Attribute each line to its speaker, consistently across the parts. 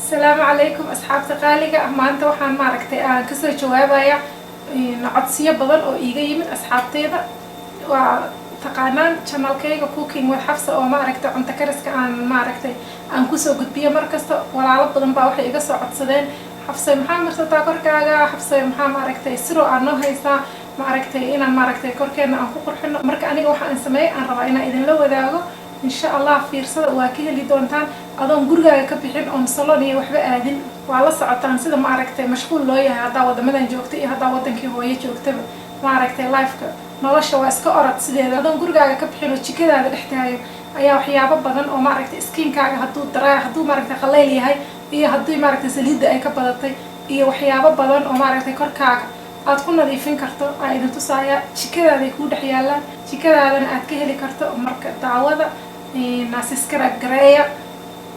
Speaker 1: السلام عليكم أصحاب تقاليقة maanta waxaan maaragtay aan kasoo jawaabaya codsiyo badan oo iiga yimid asxaabteyda waa taqaanaan channelkayga cooking with Xafsa oo maaragtay cunto kariska aan kusoo gudbiyo markasta walaalo badan baa waxay iga soo codsadeen Xafsa maxaa marsataa korkaaga Xafsa maxaa maaragtay siro aan noo haysaa maaragtay inaan maaragtay korkeena aan ku qurxino marka aniga waxa aan sameeyay aan rabaa inaan idin la wadaago إن شاء الله في رصد واكيه اللي دونتان أظن جرجا كبيحين أم صلاني وحبة آدين وعلى ساعتان سيدا معركة مشغول لويا هذا وده مدن جوكتي هذا وده كي هو يجوكتي معركة لايف نلاش واسك أرد سيدا أظن جرجا كبيحين وتشكل هذا الاحتياج أيها وحياة بدن أو معركة سكين كاع هدو دراي هدو معركة خليلي هاي هي هدو معركة سليد أي كبدتي هي وحياة بدن أو معركة كركاع أتكون نظيفين كرتو أيضا تصايا شكل هذا يكون حيالا شكل هذا أنا أتكهلي كرتو مركة تعوضة ناس سكراب جرايا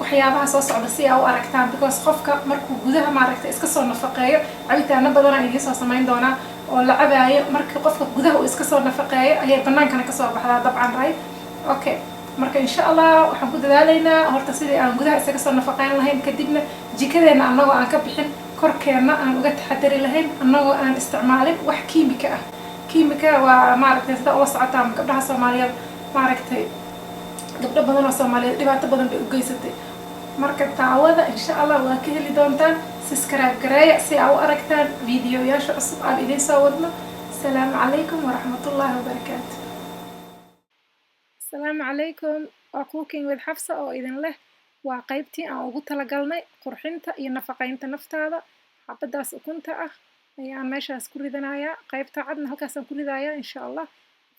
Speaker 1: وحيابها صوص عبسية أو أركتان because قفك مركو جودها معركة إسكسر نفقية عبيت أنا بدنا إني صوص ماين دونا ولا عباية مركو قفك جودها وإسكسر نفقية هي بنان كان كسر بحلا طبعا راي أوكي مركو إن شاء الله وحنقول ذلنا هرتصيدي أنا جودها إسكسر نفقية لهين كدبنا جي كذا إن أنا وأنا كبحين كركنا أنا وقت حدري لهين أنا أنا استعمالي وحكيميكا كيميكا ومعركة هذا وصعتها قبلها صوماليا معركة gabdho badan oo Soomaaliyeed dhibaato badan bay u geysatay marka taawada insha Allah waa ka heli doontaan subscribe gareeya si aad u aragtaan fiidiyoyaasha cusub aan idin soo wadno assalaamu calaykum waraxmatullaahi wabarakaatuh assalaamu calaykum waa cooking with Xafsa oo idin leh waa qaybtii aan ugu talagalnay qurxinta iyo nafaqeynta naftaada xabadaas ukunta ah ayaan meeshaas ku ridanayaa qaybta cadna halkaas aan ku ridayaa insha Allah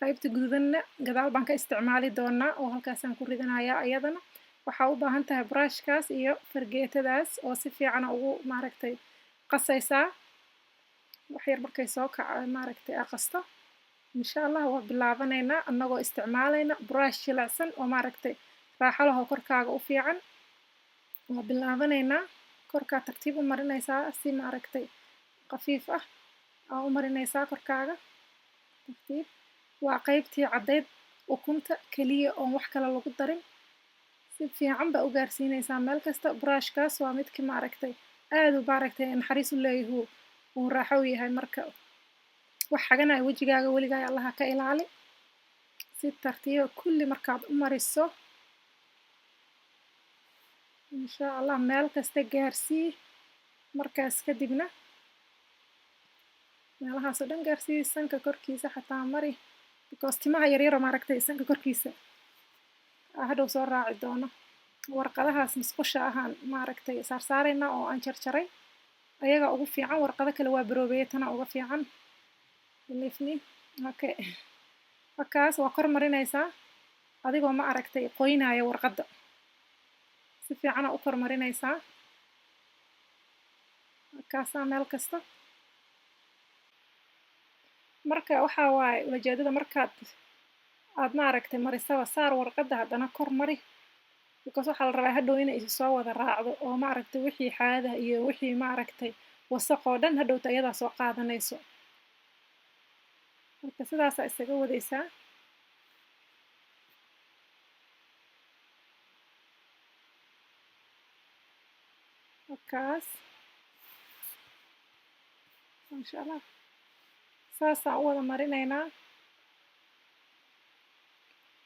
Speaker 1: qaybta gududanna gadaal baan ka isticmaali doonaa oo halkaas aan ku ridanayaa ayadana waxa u baahan tahay brushkaas iyo fargeetadaas oo si fiican ugu maaragtay qasaysaa wax yar markay soo kaca maaragtay qasto insha Allah waa bilaabaneynaa annagoo isticmaalayna brush jilicsan oo maaragtay raaxo leh oo korkaaga u fiican waa bilaabaneynaa korkaa tartiib u marinaysaa si maaragtay qafiif ah u marinaysaa korkaaga tartiib waa qaybtii caddeyd ukunta kaliya oo wax kale lagu darin si fiican baa u gaarsiinaysaa meel kasta brushkaas waa midkii maaragtay aad u maaragtay naxariis u leeyahay uu raaxo u yahay marka wax xaganaya wejigaaga weligaa allaha ka ilaali si tartiib kulli markaad u mariso insha Allah meel kasta gaarsii markaas kadibna meelahaas oo dhan gaarsii sanka korkiisa xataa mari because timaha yaryar oo maaragtay sanka korkiisa hadhow soo raaci doono warqadahaas musqusha ahaan maaragtay saarsaarayna oo aan jarjaray ayaga ugu fiican warqado kale waa baroobeeytana ugu fiican lifni okay wakaas waa kor marinaysaa adigoo ma aragtay qoynaya warqada si fiican u kor marinaysaa wakaas meel kasta marka waxa waay ujeedada markaad aad maaragtay marisaba saar warqada haddana kor mari because waxa la rabaa hadhow inay soo wada raacdo oo maaragtay wixii xaada iyo wixii maaragtay wasaq oo dhan hadhowta iyada soo qaadanayso marka sidaas ay isaga wadaysaa wakaas insha Allah saasaan u wada marinaynaa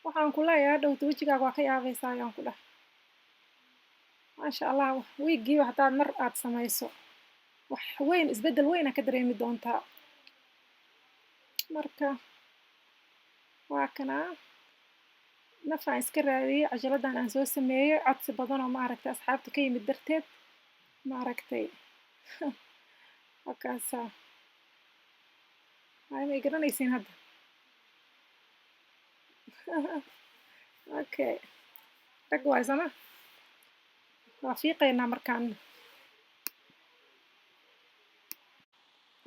Speaker 1: waxaan ku leeyahay dhowta wejigaaga waa ka yaabaysaa ayaan ku dhah maasha Allah wiigiiba haddaad mar aad samayso wax weyn isbeddel weyn ka dareemi doontaa marka waa kana nafaan iska raadiyey cajaladaan aan soo sameeyey codsi badan oo maaragtay asxaabta ka yimid darteed maaragtay wakaasa ما يقرنيسين هذا اوكي تقوى زمان رفيقينا مركان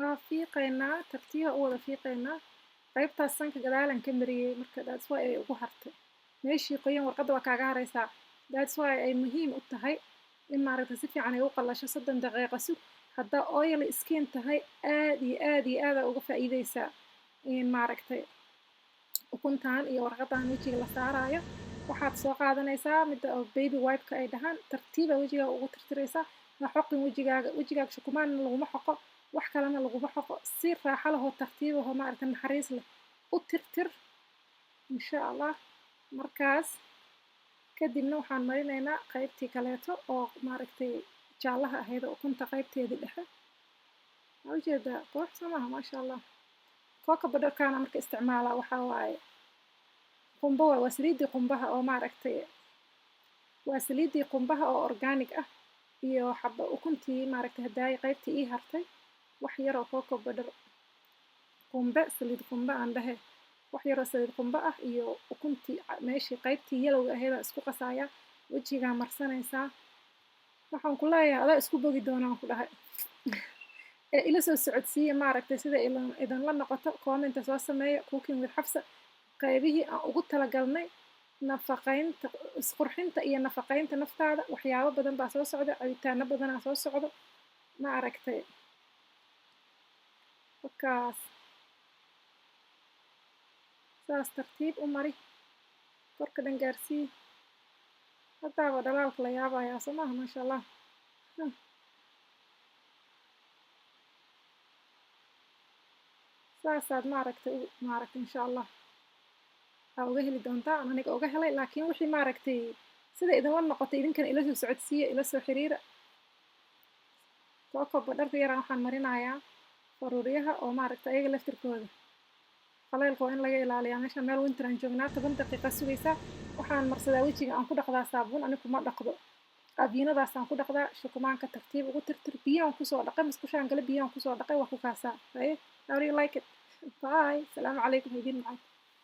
Speaker 1: رفيقينا ترتيها أول رفيقينا قيبتها السنك قدالا كمري مركا that's why أي وحرت ماشي قيم ورقد وكاقا ريسا that's why أي مهم أتهي إما رتسفي عن يوقع لشي صدن دقيقة سوق hadda oil skin tahay aad uga faa'iideysaa in maaragtay ukuntaan iyo warqadan wejiga la saarayo waxaad soo qaadanaysaa midda oo baby wipe-ka ay dhahaan tartiiba wejigaaga ugu tirtiraysaa ha xoqin wejigaaga shukumaanna laguma xoqo wax kalena laguma xoqo si raaxo lahoo tartiib ahoo maaragtay naxariis leh u tirtir insha allah markaas kadibna waxaan marinaynaa qaybtii kaleeto oo maaragtay jaallaha ahayd oo ukunta qaybteedii dhexe waa ujeedaa qurux soo maaha maasha allah kooka badharkaana marka isticmaalaa waxaa waaye qumbo waay waa saliiddii qumbaha oo maaragtay waa saliiddii qumbaha oo organic ah iyo xaba ukuntii maaragtay hadaayi qaybtii ii hartay wax yaroo kooka badhar saliid qumbe aan dhahe wax yaroo saliid qumbe ah iyo ukuntii meeshii qaybtii yalowga ahaydaan isku qasayaa wejigaa marsanaysaa waxaan ku leeyahay adaa isku bogi doonaan ku dhahay ee ila soo socodsiiya maaragtay sida idinla noqoto commenta soo sameeya cooking with xafsa qaybihii aan ugu talagalnay nafaqaynta isqurxinta iyo nafaqaynta naftaada waxyaabo badan baa soo socda cabitaano badanaa soo socdo maaragtay markaas saas tartiib u mari korka dhan gaarsii haddaaba dhalaalka la yaabayaa soo maaha maasha allah saasaad maaragtay insha allah aa uga heli doontaa aan aniga uga helay laakiin wixii maaragtay sida idinla noqotay idinkana ila soo socodsiiya ila soo xiriira kooka badharka yaraan waxaan marinayaa faruuryaha oo maaragtay ayaga laftirkooda qaleylka waa in laga ilaaliyaa meeshaan meel winter aan joognaa 10 daqiiqa sugaysaa waxaan marsadaa wejiga aan ku dhaqdaa saabuun anigu ma dhaqdo abiinadaasaan ku dhaqdaa shukumaanka tartiib ugu tirtir biyaan kusoo dhaqay musqushaan gale biyaan kusoo dhaqay waa ku kaasaa how do you like it bye salaamu calaykum idin macaan